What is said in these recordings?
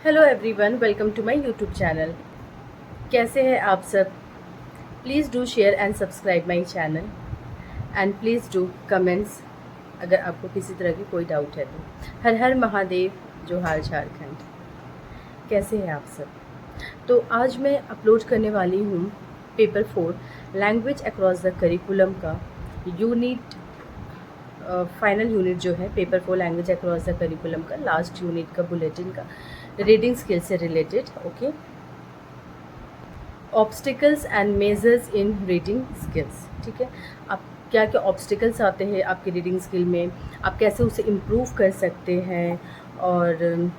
Hello everyone, welcome to my YouTube channel. कैसे हैं आप सब? Please do share and subscribe my channel and please do comments अगर आपको किसी तरह की कोई डाउट है तो। हर हर महादेव, जोहार झारखंड। कैसे हैं आप सब? तो आज मैं अपलोड करने वाली हूँ paper 4 language across the curriculum का यूनिट फाइनल यूनिट जो है paper 4 language across the curriculum का लास्ट यूनिट का बुलेटिन का रीडिंग स्किल से related. Okay, obstacles and measures in reading skills. ठीक है, आप क्या क्या ऑब्स्टिकल्स आते हैं आपकी रीडिंग स्किल में, आप कैसे उसे इम्प्रूव कर सकते हैं। और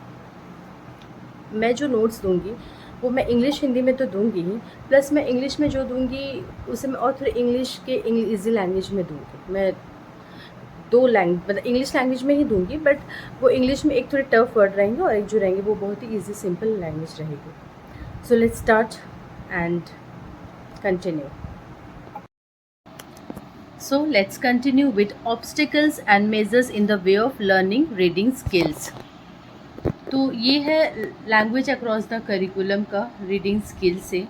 मैं जो नोट्स दूंगी वो मैं इंग्लिश हिंदी में तो दूंगी ही, प्लस मैं इंग्लिश में जो दूंगी उसे मैं और थोड़ी इंग्लिश के ईजी लैंग्वेज में दूंगी। मैं दो लैंग्वेज मतलब इंग्लिश लैंग्वेज में ही दूंगी, बट वो इंग्लिश में एक थोड़े टफ वर्ड रहेंगे और एक जो रहेंगे वो बहुत ही ईजी सिंपल लैंग्वेज रहेगी। So let's start and continue. So let's continue with obstacles and measures in the way of learning reading skills. तो ये है लैंग्वेज अक्रॉस द करिकुलम का रीडिंग स्किल से।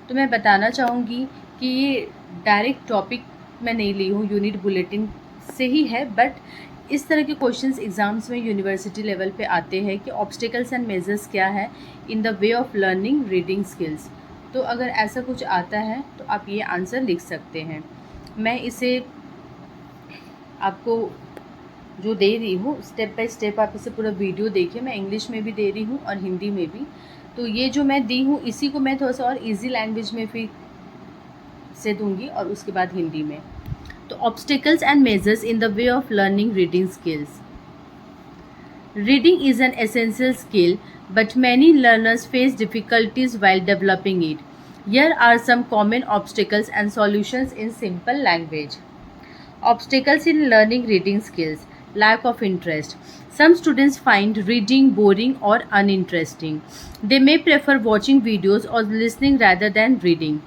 तो मैं बताना चाहूँगी कि ये डायरेक्ट टॉपिक मैं नहीं ली हूँ, यूनिट बुलेटिन से ही है, बट इस तरह के क्वेश्चंस एग्ज़ाम्स में यूनिवर्सिटी लेवल पे आते हैं कि ऑब्स्टिकल्स एंड मेजर्स क्या है इन the way of learning reading skills. तो अगर ऐसा कुछ आता है तो आप ये आंसर लिख सकते हैं। मैं इसे आपको जो दे रही हूँ स्टेप बाय स्टेप, आप इसे पूरा वीडियो देखिए। मैं इंग्लिश में भी दे रही हूँ और हिंदी में भी। तो ये जो मैं दी हूँ इसी को मैं थोड़ा सा और इजी लैंग्वेज में फिर से दूंगी और उसके बाद हिंदी में। तो obstacles and measures in the way of learning reading skills. Reading is an essential skill, but many learners face difficulties while developing it. Here are some common obstacles and solutions in simple language. Obstacles in learning reading skills. Lack of interest. Some students find reading boring or uninteresting. They may prefer watching videos or listening rather than reading.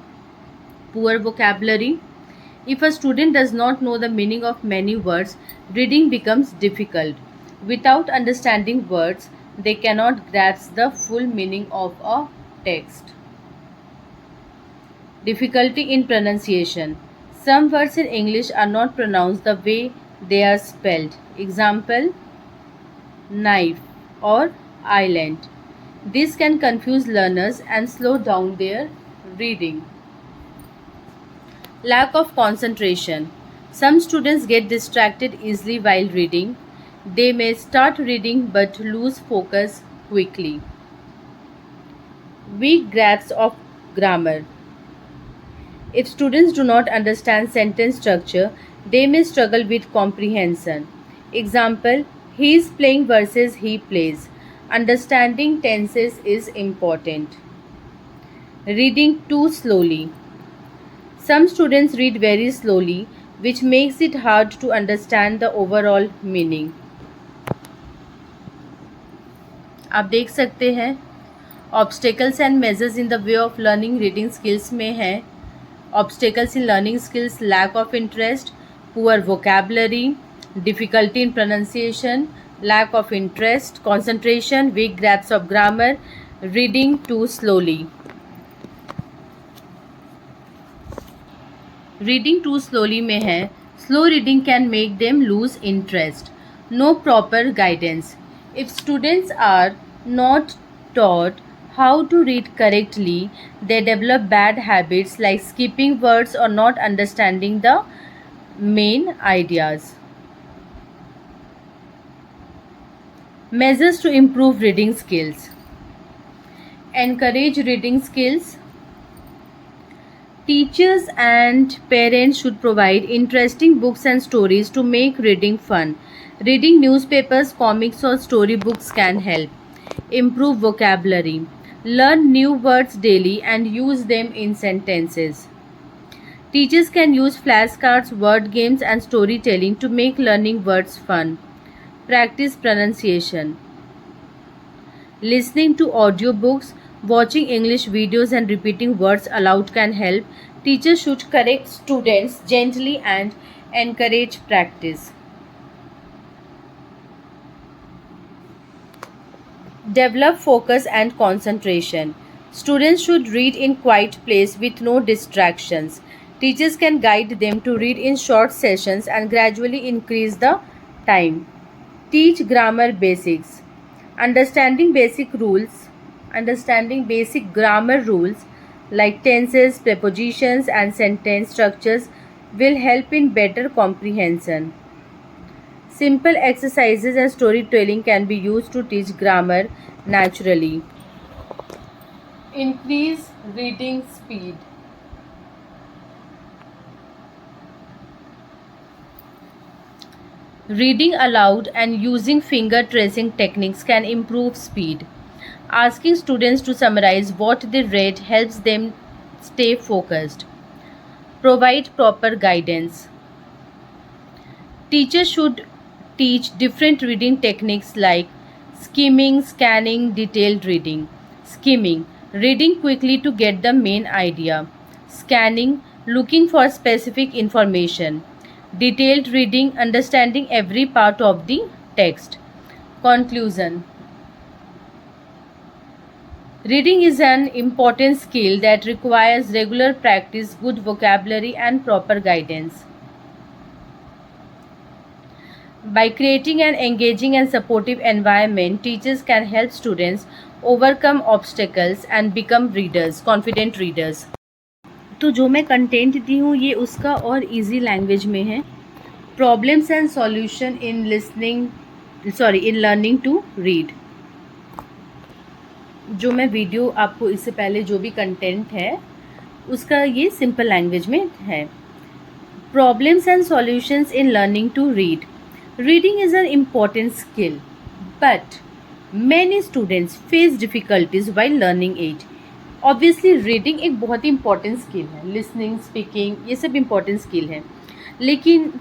Poor vocabulary. If a student does not know the meaning of many words, reading becomes difficult. Without understanding words, they cannot grasp the full meaning of a text. Difficulty in pronunciation. Some words in English are not pronounced the way they are spelled. Example, knife or island. This can confuse learners and slow down their reading. Lack of concentration. Some students get distracted easily while reading. They may start reading but lose focus quickly. Weak grasp of grammar. If students do not understand sentence structure, they may struggle with comprehension. Example, he is playing versus he plays. Understanding tenses is important. Reading too slowly. Some students read very slowly, which makes it hard to understand the overall meaning. आप देख सकते हैं obstacles and measures in the way of learning reading skills में है obstacles in learning skills, lack of interest, poor vocabulary, difficulty in pronunciation, lack of interest, concentration, weak grasps of grammar, reading too slowly. Reading too slowly में है slow reading can make them lose interest. No proper guidance. If students are not taught how to read correctly, they develop bad habits like skipping words or not understanding the main ideas. Measures to improve reading skills. Encourage reading skills. Teachers and parents should provide interesting books and stories to make reading fun. Reading newspapers, comics, or storybooks can help. Improve vocabulary. Learn new words daily and use them in sentences. Teachers can use flashcards, word games, and storytelling to make learning words fun. Practice pronunciation. Listening to audiobooks, watching English videos, and repeating words aloud can help. Teachers should correct students gently and encourage practice. Develop focus and concentration. Students should read in quiet place with no distractions. Teachers can guide them to read in short sessions and gradually increase the time. Teach grammar basics. Understanding basic rules, understanding basic grammar rules like tenses, prepositions, and sentence structures will help in better comprehension. Simple exercises and storytelling can be used to teach grammar naturally. Increase reading speed. Reading aloud and using finger tracing techniques can improve speed. Asking students to summarize what they read helps them stay focused. Provide proper guidance. Teachers should teach different reading techniques like skimming, scanning, detailed reading. Skimming, reading quickly to get the main idea. Scanning, looking for specific information. Detailed reading, understanding every part of the text. Conclusion. Reading is an important skill that requires regular practice, good vocabulary, and proper guidance. By creating an engaging and supportive environment, teachers can help students overcome obstacles and become readers, confident readers. तो जो मैं content दी हूँ ये उसका और easy language में है. Problems and solution in in learning to read. जो मैं वीडियो आपको इससे पहले जो भी कंटेंट है उसका ये सिंपल लैंग्वेज में है. Problems and solutions in learning to read. Reading is an important skill, but many students face difficulties while learning it. Obviously, reading एक बहुत ही important skill है. Listening, speaking, ये सब important skill है. लेकिन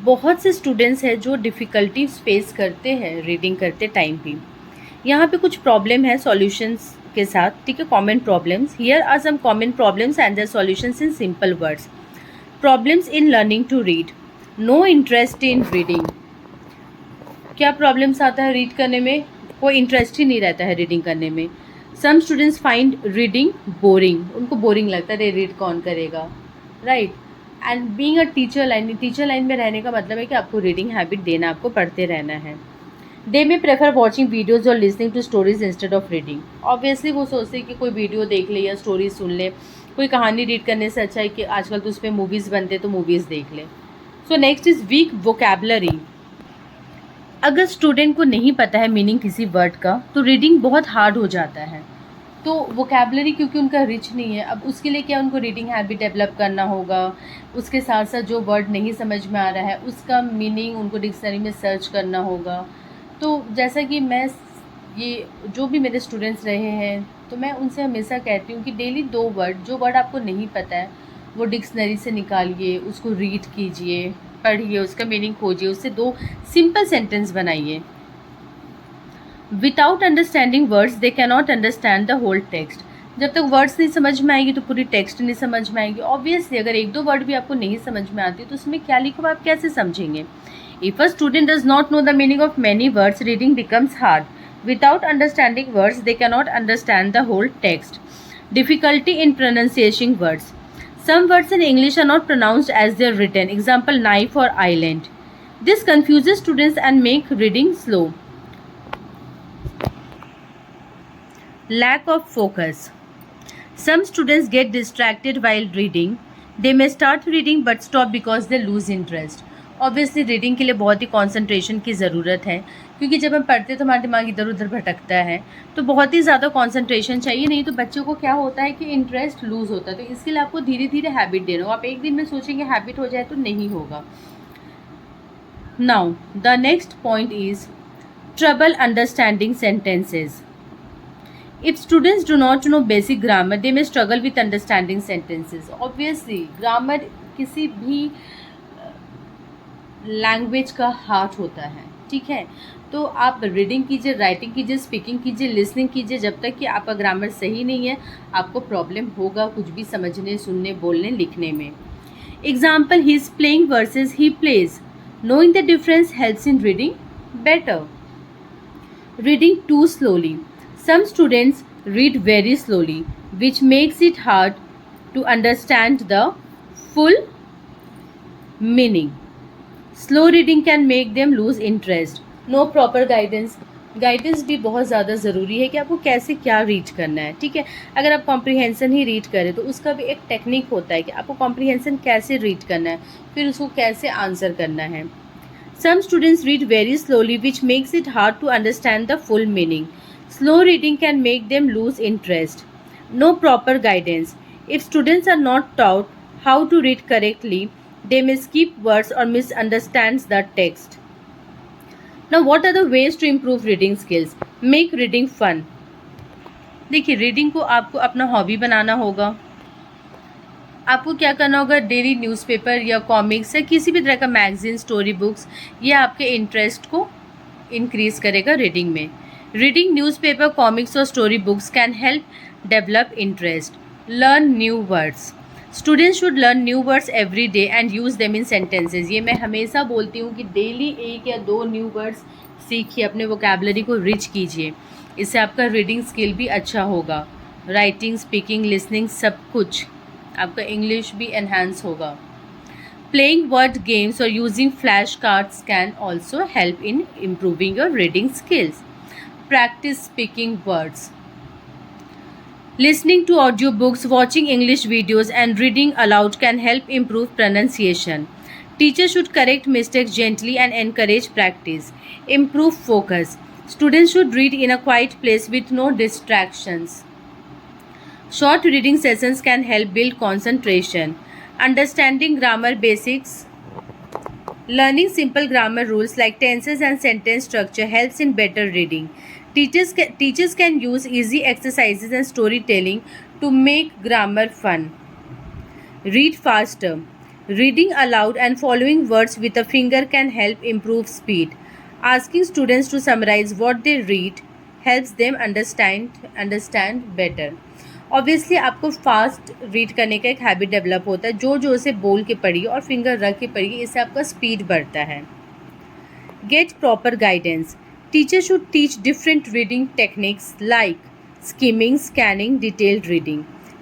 बहुत से स्टूडेंट्स हैं जो डिफ़िकल्टीज फेस करते हैं रीडिंग करते टाइम भी. यहाँ पे कुछ प्रॉब्लम है सॉल्यूशंस के साथ. ठीक है, common problems. Here are some common problems and the solutions in simple words. Problems in learning to read. No interest in reading. क्या प्रॉब्लम्स आता है रीड करने में? कोई इंटरेस्ट ही नहीं रहता है रीडिंग करने में. Some students find reading boring. उनको बोरिंग लगता है, रीड कौन करेगा, right. And being a teacher line में रहने का मतलब है कि आपको रीडिंग हैबिट देना, आपको पढ़ते रहना है. They may prefer watching videos और listening to stories instead of reading. Obviously वो सोचते हैं कि कोई वीडियो देख ले या स्टोरी सुन ले. कोई कहानी रीड करने से अच्छा है कि आजकल तो उस पर मूवीज़ बनते तो मूवीज़ देख ले. So next is week vocabulary. अगर स्टूडेंट को नहीं पता है मीनिंग किसी वर्ड का तो रीडिंग बहुत हार्ड हो जाता है. तो वोकेबलरी क्योंकि उनका रिच नहीं है, अब उसके लिए क्या उनको रीडिंग हैबिट डेवलप करना होगा. उसके साथ साथ जो वर्ड नहीं समझ में आ रहा है उसका मीनिंग उनको डिक्शनरी में सर्च करना होगा. तो जैसा कि मैं ये जो भी मेरे स्टूडेंट्स रहे हैं तो मैं उनसे हमेशा कहती हूँ कि डेली 2 वर्ड, जो वर्ड आपको नहीं पता है वो डिक्शनरी से निकालिए, उसको रीड कीजिए, पढ़िए, उसका मीनिंग खोजिए, उससे 2 सिंपल सेंटेंस बनाइए. Without understanding words they cannot understand the whole text. जब तक वर्ड्स नहीं समझ में आएगी तो पूरी टेक्स्ट नहीं समझ में आएगी. ऑब्वियसली अगर 1-2 वर्ड भी आपको नहीं समझ में आती तो उसमें क्या लिखा आप कैसे समझेंगे. If a student does not know the meaning of many words, reading becomes hard. Without understanding words, they cannot understand the whole text. Difficulty in pronunciation words. Some words in English are not pronounced as they are written. Example, knife or island. This confuses students and make reading slow. Lack of focus. Some students get distracted while reading. They may start reading but stop because they lose interest. Obviously reading के लिए बहुत ही concentration की ज़रूरत है क्योंकि जब हम पढ़ते तो हमारा दिमाग इधर उधर भटकता है, तो बहुत ही ज़्यादा कंसंट्रेशन चाहिए. नहीं तो बच्चों को क्या होता है कि इंटरेस्ट लूज़ होता है. तो इसके लिए आपको धीरे धीरे हैबिट देना होगा. आप एक दिन में सोचेंगे हैबिट हो जाए तो नहीं होगा. Now the next point is trouble understanding sentences. If students do not know basic grammar, they may struggle with understanding sentences. Obviously, grammar किसी भी लैंग्वेज का हार्ट होता है. ठीक है, तो आप रीडिंग कीजिए, राइटिंग कीजिए, स्पीकिंग कीजिए, लिसनिंग कीजिए. जब तक कि आपका ग्रामर सही नहीं है आपको प्रॉब्लम होगा कुछ भी समझने, सुनने, बोलने, लिखने में. Example, he is playing versus he plays. Knowing the difference helps in reading better. Reading too slowly. Some students read very slowly, which makes it hard to understand the full meaning. Slow reading can make them lose interest. No proper guidance. Guidance भी बहुत ज़्यादा ज़रूरी है कि आपको कैसे क्या read करना है, ठीक है। अगर आप कॉम्प्रिहेंसन ही रीड करें तो उसका भी एक टेक्निक होता है कि आपको कॉम्प्रिहेंसन कैसे रीड करना है, फिर उसको कैसे आंसर करना है। Some students read very slowly, which makes it hard to understand the full meaning. Slow reading can make them lose interest. No proper guidance. If students are not taught how to read correctly, they may skip words or misunderstand the text. Now, what are the ways to improve reading skills? Make reading fun. देखिए, reading को आपको अपना hobby बनाना होगा। आपको क्या करना होगा, daily newspaper या कॉमिक्स या किसी भी तरह का मैगजीन, स्टोरी बुक्स, ये आपके इंटरेस्ट को इंक्रीज़ करेगा रीडिंग में। रीडिंग न्यूज़पेपर, कॉमिक्स और story books can help develop interest. Learn new words. Students should learn new words every day and use them in sentences. ये मैं हमेशा बोलती हूँ कि डेली 1 या 2 न्यू वर्ड्स सीखिए, अपने वोकैबुलरी को रिच कीजिए। इससे आपका रीडिंग स्किल भी अच्छा होगा। राइटिंग, स्पीकिंग, लिसनिंग, सब कुछ आपका इंग्लिश भी एनहांस होगा। प्लेइंग वर्ड गेम्स और using flash cards can also help in improving your reading skills. Practice speaking words. Listening to audiobooks, watching English videos, and reading aloud can help improve pronunciation. Teachers should correct mistakes gently and encourage practice. Improve focus. Students should read in a quiet place with no distractions. Short reading sessions can help build concentration. Understanding grammar basics. Learning simple grammar rules like tenses and sentence structure helps in better reading. Teachers can use easy exercises and storytelling to make grammar fun. Read faster. Reading aloud and following words with a finger can help improve speed. Asking students to summarize what they read helps them understand better. Obviously आपको fast read करने का एक habit develop होता है। जो उसे बोल के पढ़िए और फिंगर रख के पढ़िए, इससे आपका स्पीड बढ़ता है। Get proper guidance. Teachers should teach different reading techniques like skimming, scanning, detailed reading.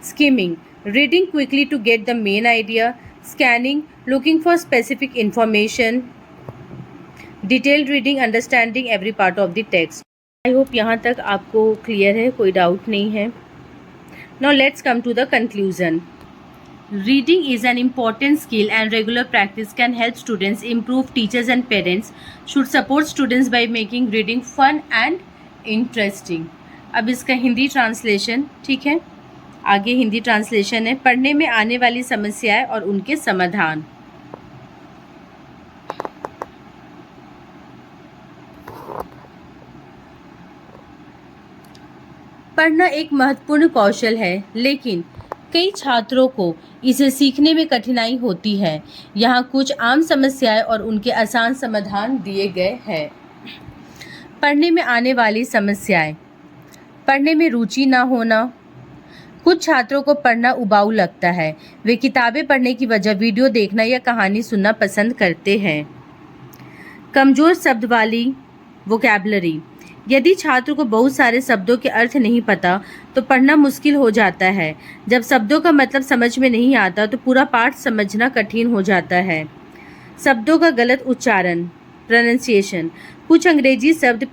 Skimming, reading quickly to get the main idea. Scanning, looking for specific information. Detailed reading, understanding every part of the text. I hope यहाँ तक आपको clear है, कोई doubt नहीं है। Now let's come to the conclusion. Reading is an important skill and regular practice can help students improve. Teachers and parents should support students by making reading fun and interesting. अब इसका Hindi translation, ठीक है, आगे Hindi translation है। पढ़ने में आने वाली समस्याएं और उनके समाधान। पढ़ना एक महत्वपूर्ण कौशल है, लेकिन कई छात्रों को इसे सीखने में कठिनाई होती है। यहाँ कुछ आम समस्याएं और उनके आसान समाधान दिए गए हैं। पढ़ने में आने वाली समस्याएं। पढ़ने में रुचि ना होना। कुछ छात्रों को पढ़ना उबाऊ लगता है। वे किताबें पढ़ने की वजह वीडियो देखना या कहानी सुनना पसंद करते हैं। कमज़ोर शब्द वाली वोकैबुलरी। यदि छात्र को बहुत सारे शब्दों के अर्थ नहीं पता तो पढ़ना मुश्किल हो जाता है। जब शब्दों का मतलब समझ में नहीं आता तो पूरा पाठ समझना कठिन हो जाता है। शब्दों का गलत उच्चारण, प्रोनाउंसिएशन। कुछ अंग्रेजी शब्द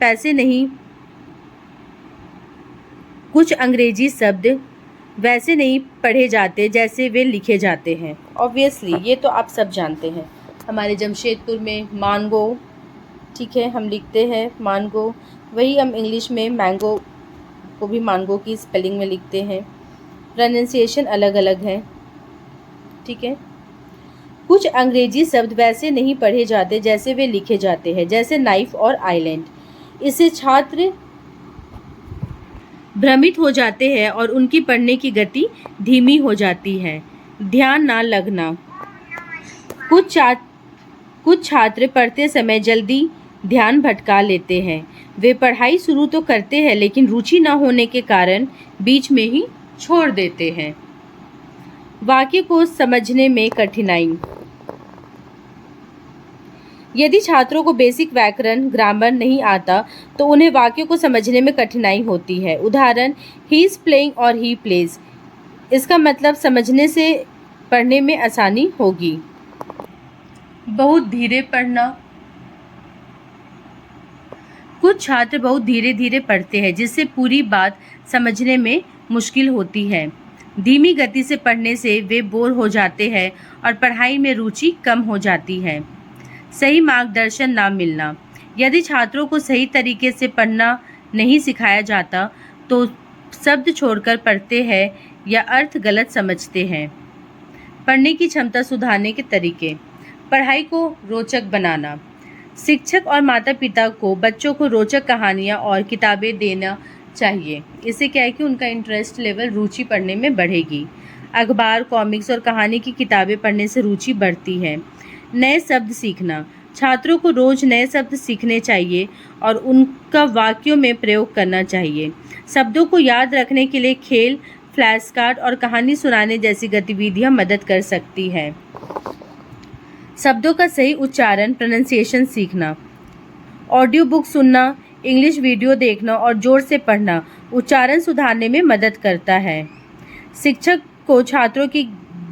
वैसे नहीं पढ़े जाते जैसे वे लिखे जाते हैं। ऑब्वियसली ये तो आप सब जानते हैं। हमारे जमशेदपुर में मांगो, ठीक है, हम लिखते हैं मांगो, वही हम इंग्लिश में मैंगो को भी मांगो की स्पेलिंग में लिखते हैं। प्रोनाउंसिएशन अलग अलग है, ठीक है। कुछ अंग्रेजी शब्द वैसे नहीं पढ़े जाते जैसे वे लिखे जाते हैं, जैसे नाइफ और आइलैंड। इससे छात्र भ्रमित हो जाते हैं और उनकी पढ़ने की गति धीमी हो जाती है। ध्यान ना लगना। कुछ छात्र पढ़ते समय जल्दी ध्यान भटका लेते हैं। वे पढ़ाई शुरू तो करते हैं लेकिन रुचि न होने के कारण बीच में ही छोड़ देते हैं। वाक्य को समझने में कठिनाई। यदि छात्रों को बेसिक व्याकरण ग्रामर नहीं आता तो उन्हें वाक्यों को समझने में कठिनाई होती है। उदाहरण, ही इज़ प्लेइंग और ही प्लेज। इसका मतलब समझने से पढ़ने में आसानी होगी। बहुत धीरे पढ़ना। कुछ छात्र बहुत धीरे धीरे पढ़ते हैं जिससे पूरी बात समझने में मुश्किल होती है। धीमी गति से पढ़ने से वे बोर हो जाते हैं और पढ़ाई में रुचि कम हो जाती है। सही मार्गदर्शन ना मिलना। यदि छात्रों को सही तरीके से पढ़ना नहीं सिखाया जाता तो शब्द छोड़कर पढ़ते हैं या अर्थ गलत समझते हैं। पढ़ने की क्षमता सुधारने के तरीके। पढ़ाई को रोचक बनाना। शिक्षक और माता पिता को बच्चों को रोचक कहानियाँ और किताबें देना चाहिए। इससे क्या है कि उनका इंटरेस्ट लेवल, रुचि पढ़ने में बढ़ेगी। अखबार, कॉमिक्स और कहानी की किताबें पढ़ने से रुचि बढ़ती है। नए शब्द सीखना। छात्रों को रोज नए शब्द सीखने चाहिए और उनका वाक्यों में प्रयोग करना चाहिए। शब्दों को याद रखने के लिए खेल, फ्लैश कार्ड और कहानी सुनाने जैसी गतिविधियां मदद कर सकती है। शब्दों का सही उच्चारण, प्रोनाउंसिएशन सीखना। ऑडियो बुक सुनना, इंग्लिश वीडियो देखना और जोर से पढ़ना उच्चारण सुधारने में मदद करता है। शिक्षक को छात्रों की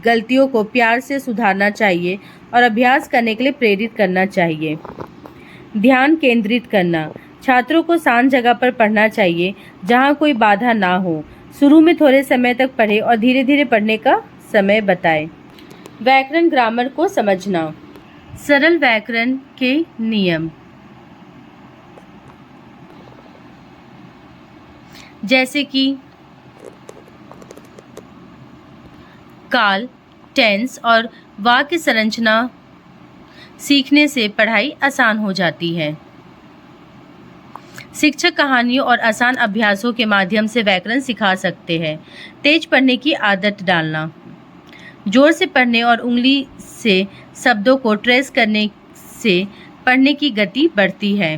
गलतियों को प्यार से सुधारना चाहिए और अभ्यास करने के लिए प्रेरित करना चाहिए। ध्यान केंद्रित करना। छात्रों को शांत जगह पर पढ़ना चाहिए जहां कोई बाधा ना हो। शुरू में थोड़े समय तक पढ़ें और धीरे धीरे पढ़ने का समय बताएं। व्याकरण ग्रामर को समझना। सरल व्याकरण के नियम जैसे कि काल, टेंस और वाक्य संरचना सीखने से पढ़ाई आसान हो जाती है। शिक्षक कहानियों और आसान अभ्यासों के माध्यम से व्याकरण सिखा सकते हैं। तेज पढ़ने की आदत डालना। जोर से पढ़ने और उंगली से शब्दों को ट्रेस करने से पढ़ने की गति बढ़ती है।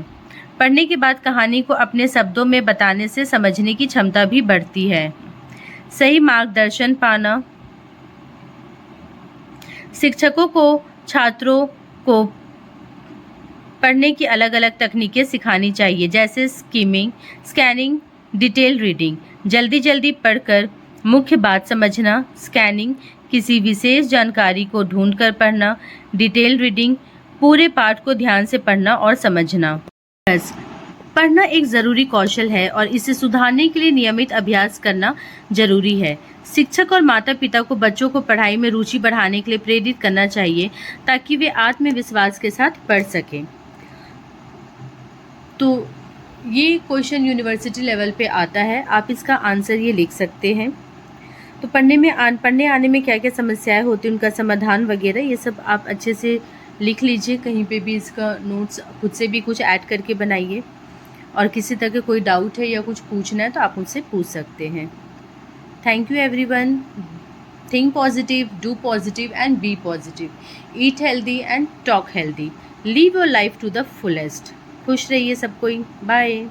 पढ़ने के बाद कहानी को अपने शब्दों में बताने से समझने की क्षमता भी बढ़ती है। सही मार्गदर्शन पाना। शिक्षकों को छात्रों को पढ़ने की अलग अलग तकनीकें सिखानी चाहिए, जैसे स्किमिंग, स्कैनिंग, डिटेल रीडिंग। जल्दी जल्दी पढ़कर मुख्य बात समझना। स्कैनिंग, किसी विशेष जानकारी को ढूंढकर पढ़ना। डिटेल रीडिंग, पूरे पाठ को ध्यान से पढ़ना और समझना। पढ़ना एक ज़रूरी कौशल है और इसे सुधारने के लिए नियमित अभ्यास करना जरूरी है। शिक्षक और माता पिता को बच्चों को पढ़ाई में रुचि बढ़ाने के लिए प्रेरित करना चाहिए ताकि वे आत्मविश्वास के साथ पढ़ सकें। तो ये क्वेश्चन यूनिवर्सिटी लेवल पे आता है, आप इसका आंसर ये लिख सकते हैं। तो पढ़ने आने में क्या क्या समस्याएं होती हैं, उनका समाधान वगैरह ये सब आप अच्छे से लिख लीजिए। कहीं पे भी इसका नोट्स खुद से भी कुछ ऐड करके बनाइए और किसी तरह के कोई डाउट है या कुछ पूछना है तो आप मुझसे पूछ सकते हैं। Thank you everyone. Think positive, do positive and be positive. Eat healthy and talk healthy. Live your life to the fullest. खुश रहिए सब कोई। बाय।